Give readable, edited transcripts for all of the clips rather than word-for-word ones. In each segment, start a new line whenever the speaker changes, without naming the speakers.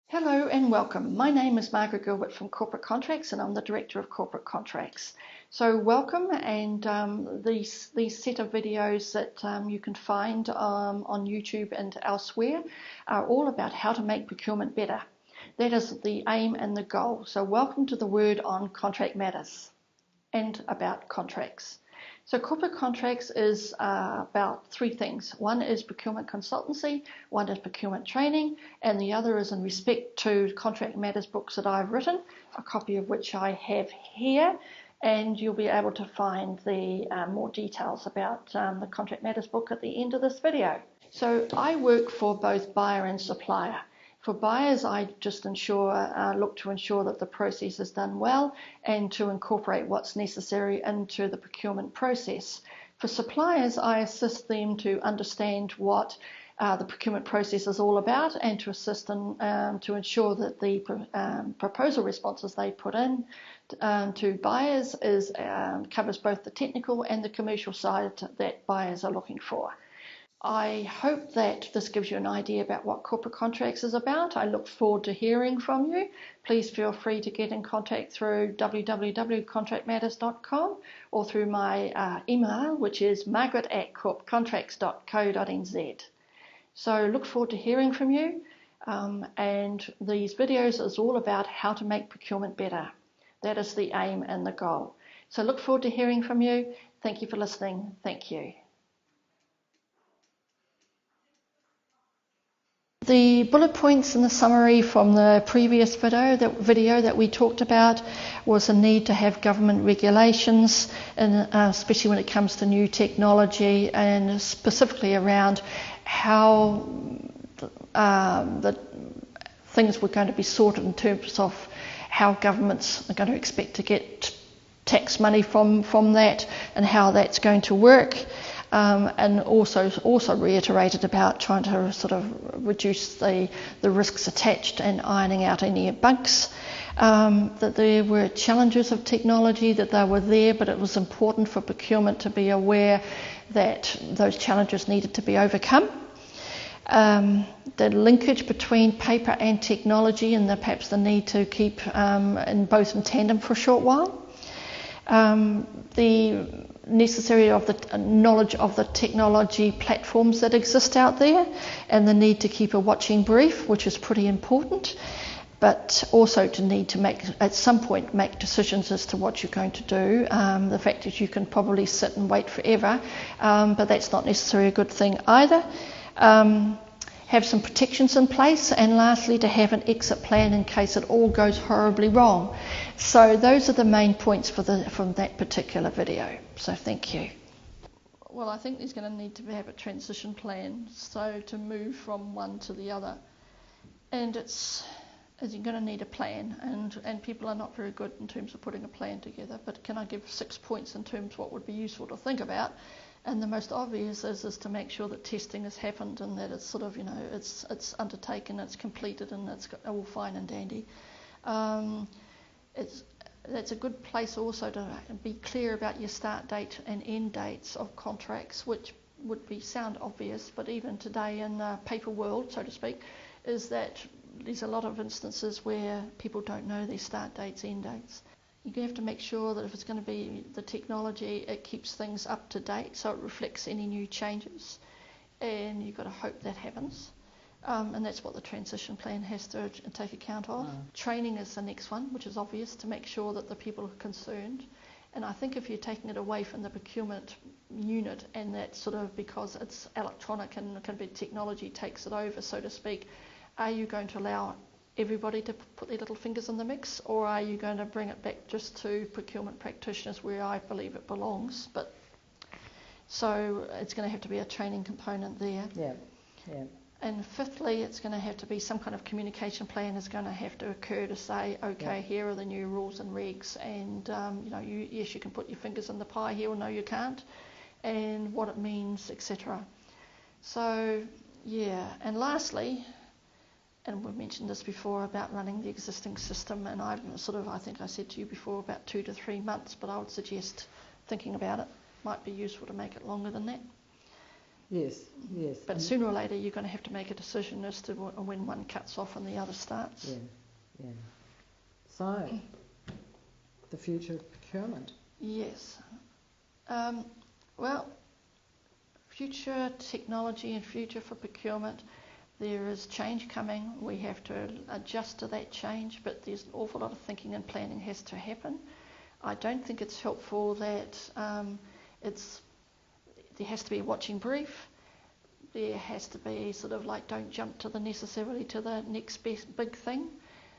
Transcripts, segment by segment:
Hello and welcome. My name is Margaret Gilbert from Corporate Contracts and I'm the Director of Corporate Contracts. So welcome, and these set of videos that you can find on YouTube and elsewhere are all about how to make procurement better. That is the aim and the goal. So welcome to the word on contract matters and about contracts. So corporate contracts is about three things. One is procurement consultancy, one is procurement training, and the other is in respect to Contract Matters books that I've written, a copy of which I have here, and you'll be able to find the more details about the Contract Matters book at the end of this video. So I work for both buyer and supplier. For buyers, I just look to ensure that the process is done well and to incorporate what's necessary into the procurement process. For suppliers, I assist them to understand what the procurement process is all about and to assist them to ensure that the proposal responses they put in to buyers covers both the technical and the commercial side that buyers are looking for. I hope that this gives you an idea about what corporate contracts is about. I look forward to hearing from you. Please feel free to get in contact through www.contractmatters.com or through my email, which is margaret@corpcontracts.co.nz. So look forward to hearing from you. And these videos is all about how to make procurement better. That is the aim and the goal. So look forward to hearing from you. Thank you for listening. Thank you. The bullet points in the summary from the previous video that we talked about was a need to have government regulations, and especially when it comes to new technology, and specifically around how the things were going to be sorted in terms of how governments are going to expect to get tax money from that and how that's going to work. And also reiterated about trying to sort of reduce the risks attached and ironing out any bugs. That there were challenges of technology, that they were there, but it was important for procurement to be aware that those challenges needed to be overcome. The linkage between paper and technology, and perhaps the need to keep both in tandem for a short while. The necessary of the knowledge of the technology platforms that exist out there, and the need to keep a watching brief, which is pretty important, but also to need to at some point make decisions as to what you're going to do. The fact is you can probably sit and wait forever, but that's not necessarily a good thing either. Have some protections in place, and lastly to have an exit plan in case it all goes horribly wrong. So those are the main points from that particular video. So thank you. Well, I think there's going to need to have a transition plan, so to move from one to the other, and you're going to need a plan, and people are not very good in terms of putting a plan together. But can I give 6 points in terms of what would be useful to think about? And the most obvious is to make sure that testing has happened and that it's sort of, it's undertaken, it's completed, and it's all fine and dandy. That's a good place also to be clear about your start date and end dates of contracts, which would sound obvious, but even today in the paper world, so to speak, is that there's a lot of instances where people don't know their start dates, end dates. You have to make sure that if it's going to be the technology, it keeps things up to date so it reflects any new changes, and you've got to hope that happens. And that's what the transition plan has to take account of. Training is the next one, which is obvious, to make sure that the people are concerned. And I think if you're taking it away from the procurement unit, and that's sort of because it's electronic and can be technology takes it over, so to speak, are you going to allow everybody to put their little fingers in the mix, or are you going to bring it back just to procurement practitioners where I believe it belongs? But so it's going to have to be a training component there. Yeah. And fifthly, it's going to have to be some kind of communication plan is going to have to occur to say, okay, here are the new rules and regs, and yes, you can put your fingers in the pie here, or no, you can't, and what it means, etc. So yeah, and lastly, and we've mentioned this before about running the existing system, and I think I said to you before about 2 to 3 months, but I would suggest thinking about it. Might be useful to make it longer than that.
Yes, yes.
But sooner or later you're going to have to make a decision as to when one cuts off and the other starts.
Yeah, yeah. So, the future of procurement.
Yes. Well, future technology and future for procurement, there is change coming. We have to adjust to that change, but there's an awful lot of thinking and planning has to happen. I don't think it's helpful that there has to be a watching brief. There has to be sort of like, don't jump necessarily to the next best big thing.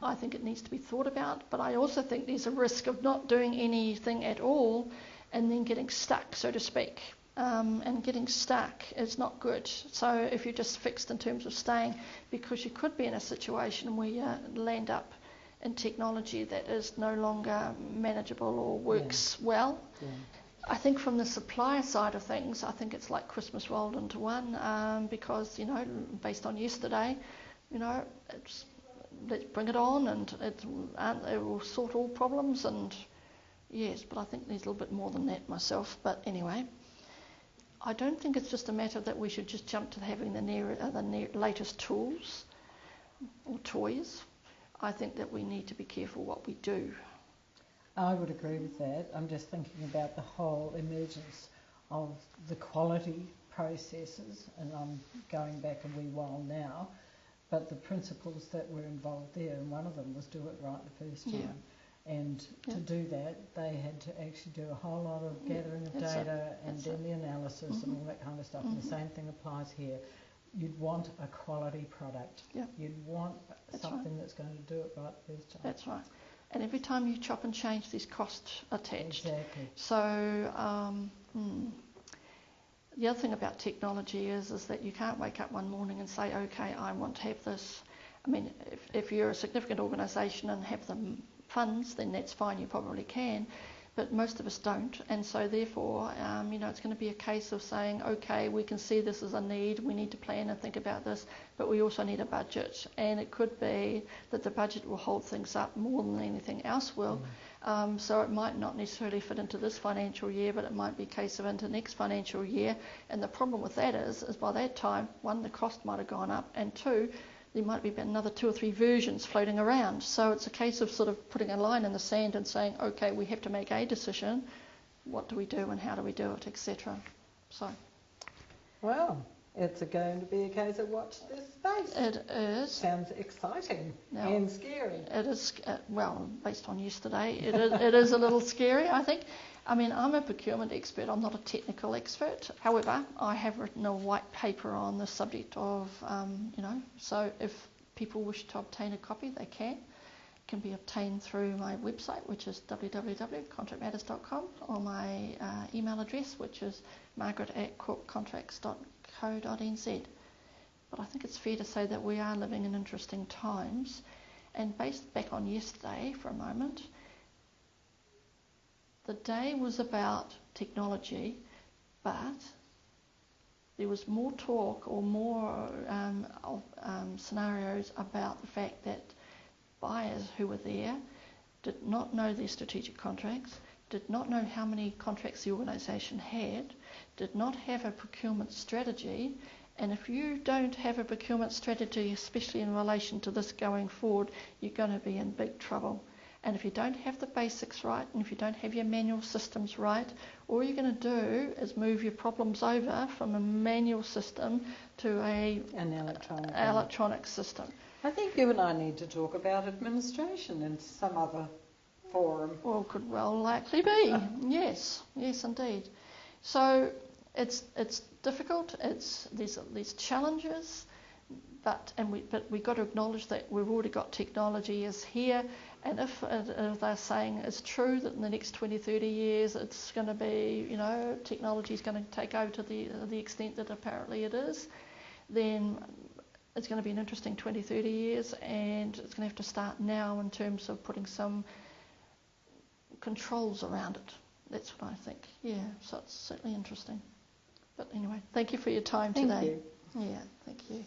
I think it needs to be thought about, but I also think there's a risk of not doing anything at all and then getting stuck, so to speak. And getting stuck is not good. So if you're just fixed in terms of staying, because you could be in a situation where you land up in technology that is no longer manageable or works well.
Yeah.
I think from the supplier side of things, I think it's like Christmas rolled into one, because, based on yesterday, let's bring it on and it will sort all problems. And yes, but I think there's a little bit more than that myself. But anyway, I don't think it's just a matter that we should just jump to having the latest tools or toys. I think that we need to be careful what we do.
I would agree with that. I'm just thinking about the whole emergence of the quality processes, and I'm going back a wee while now, but the principles that were involved there, and one of them was do it right the first time.
Yeah.
And to do that, they had to actually do a whole lot of gathering of data and then the analysis and all that kind of stuff. And the same thing applies here. You'd want a quality product.
Yeah.
You'd want something that's going to do it right the first time.
That's right. And every time you chop and change, there's cost attached.
Exactly.
So the other thing about technology is that you can't wake up one morning and say, okay, I want to have this. I mean, if you're a significant organisation and have the funds, then that's fine, you probably can. But most of us don't, and so therefore, it's going to be a case of saying, okay, we can see this as a need, we need to plan and think about this, but we also need a budget. And it could be that the budget will hold things up more than anything else will. So it might not necessarily fit into this financial year, but it might be a case of into next financial year. And the problem with that is by that time, one, the cost might have gone up, and two, there might be another 2 or 3 versions floating around. So it's a case of sort of putting a line in the sand and saying, okay, we have to make a decision. What do we do and how do we do it, etc. So.
Well, it's going to be a case of watch this space.
It is.
Sounds exciting and scary.
It is, based on yesterday, it is a little scary, I think. I mean, I'm a procurement expert, I'm not a technical expert. However, I have written a white paper on the subject of, so if people wish to obtain a copy, they can. It can be obtained through my website, which is www.contractmatters.com, or my email address, which is margaret@corpcontracts.co.nz. But I think it's fair to say that we are living in interesting times. And based back on yesterday for a moment, the day was about technology, but there was more talk or more scenarios about the fact that buyers who were there did not know their strategic contracts, did not know how many contracts the organisation had, did not have a procurement strategy. And if you don't have a procurement strategy, especially in relation to this going forward, you're going to be in big trouble. And if you don't have the basics right, and if you don't have your manual systems right, all you're going to do is move your problems over from a manual system to an electronic system.
I think you and I need to talk about administration in some other forum.
Well, could well likely be. Yes, indeed. So it's difficult. There's challenges, but we got to acknowledge that we've already got technology is here. And if they're saying it's true that in the next 20, 30 years it's going to be, technology is going to take over to the extent that apparently it is, then it's going to be an interesting 20, 30 years, and it's going to have to start now in terms of putting some controls around it. That's what I think. Yeah, so it's certainly interesting. But anyway, thank you for your time today.
Thank you.
Yeah, thank you.